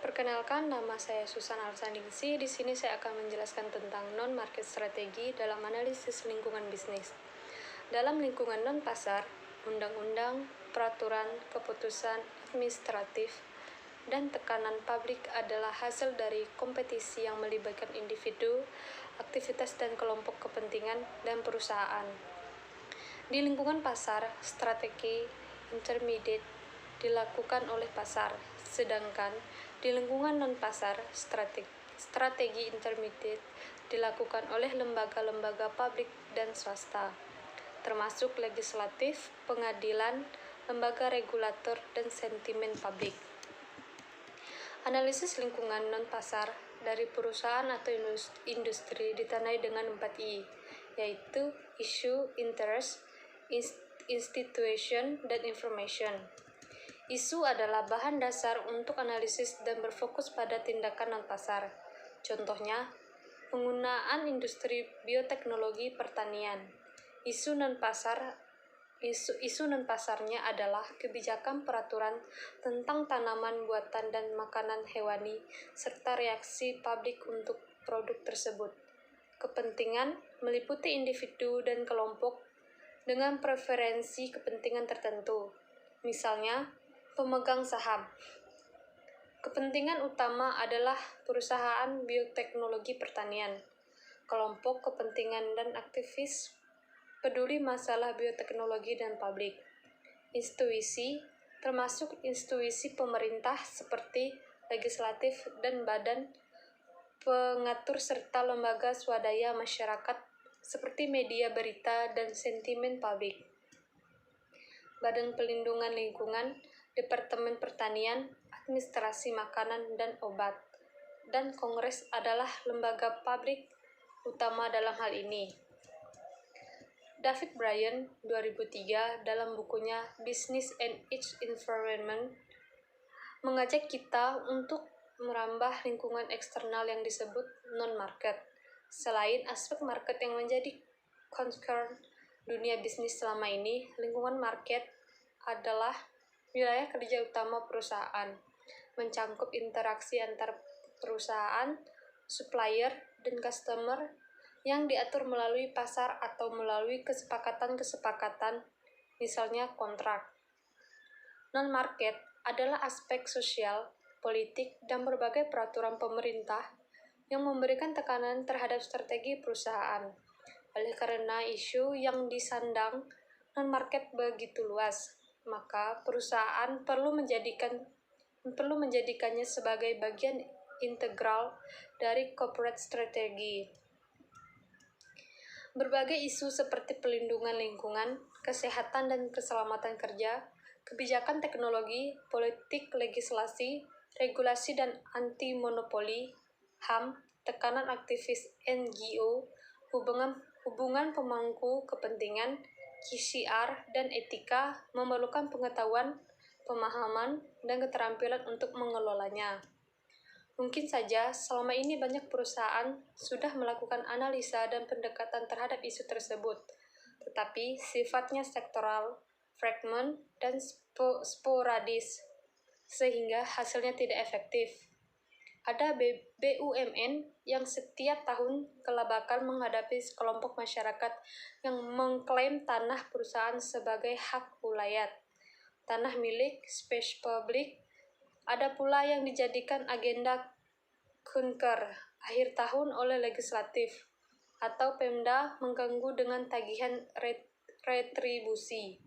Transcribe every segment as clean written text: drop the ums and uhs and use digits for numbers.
Perkenalkan, nama saya Susan Alsandingsi. Di sini saya akan menjelaskan tentang non-market strategi dalam analisis lingkungan bisnis. Dalam lingkungan non-pasar, undang-undang, peraturan, keputusan administratif, dan tekanan publik adalah hasil dari kompetisi yang melibatkan individu, aktivitas dan kelompok kepentingan, dan perusahaan. Di lingkungan pasar, strategi intermediate dilakukan oleh pasar, sedangkan di lingkungan non-pasar, strategi intermediate dilakukan oleh lembaga-lembaga publik dan swasta, termasuk legislatif, pengadilan, lembaga regulator, dan sentimen publik. Analisis lingkungan non-pasar dari perusahaan atau industri ditandai dengan 4I, yaitu issue, interest, institution, dan information. Isu adalah bahan dasar untuk analisis dan berfokus pada tindakan non-pasar. Contohnya, penggunaan industri bioteknologi pertanian. Isu non-pasarnya adalah kebijakan peraturan tentang tanaman buatan dan makanan hewani, serta reaksi publik untuk produk tersebut. Kepentingan meliputi individu dan kelompok dengan preferensi kepentingan tertentu, misalnya pemegang saham. Kepentingan utama adalah perusahaan bioteknologi pertanian, kelompok kepentingan dan aktivis peduli masalah bioteknologi dan publik. Institusi, termasuk institusi pemerintah seperti legislatif dan badan pengatur serta lembaga swadaya masyarakat seperti media berita dan sentimen publik. Badan Pelindungan Lingkungan, Departemen Pertanian, Administrasi Makanan dan Obat, dan Kongres adalah lembaga publik utama dalam hal ini. David Bryan, 2003, dalam bukunya Business and Its Environment, mengajak kita untuk merambah lingkungan eksternal yang disebut non-market. Selain aspek market yang menjadi concern dunia bisnis selama ini, lingkungan market adalah wilayah kerja utama perusahaan, mencangkup interaksi antar perusahaan, supplier, dan customer yang diatur melalui pasar atau melalui kesepakatan-kesepakatan, misalnya kontrak. Non-market adalah aspek sosial, politik, dan berbagai peraturan pemerintah yang memberikan tekanan terhadap strategi perusahaan. Oleh karena isu yang disandang non-market begitu luas, maka perusahaan perlu menjadikannya sebagai bagian integral dari corporate strategi. Berbagai isu seperti pelindungan lingkungan, kesehatan dan keselamatan kerja, kebijakan teknologi, politik, legislasi, regulasi dan anti-monopoli, HAM, tekanan aktivis NGO, hubungan pemangku kepentingan, QCR, dan etika memerlukan pengetahuan, pemahaman, dan keterampilan untuk mengelolanya. Mungkin saja selama ini banyak perusahaan sudah melakukan analisa dan pendekatan terhadap isu tersebut, tetapi sifatnya sektoral, fragmen, dan sporadis, sehingga hasilnya tidak efektif. Ada BUMN yang setiap tahun kelabakan menghadapi sekelompok masyarakat yang mengklaim tanah perusahaan sebagai hak ulayat, tanah milik space publik. Ada pula yang dijadikan agenda kunker akhir tahun oleh legislatif atau Pemda mengganggu dengan tagihan retribusi,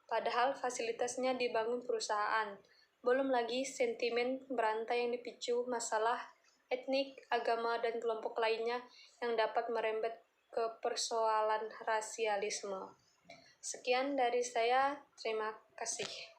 padahal fasilitasnya dibangun perusahaan. Belum lagi sentimen berantai yang dipicu masalah etnik, agama, dan kelompok lainnya yang dapat merembet ke persoalan rasialisme. Sekian dari saya, terima kasih.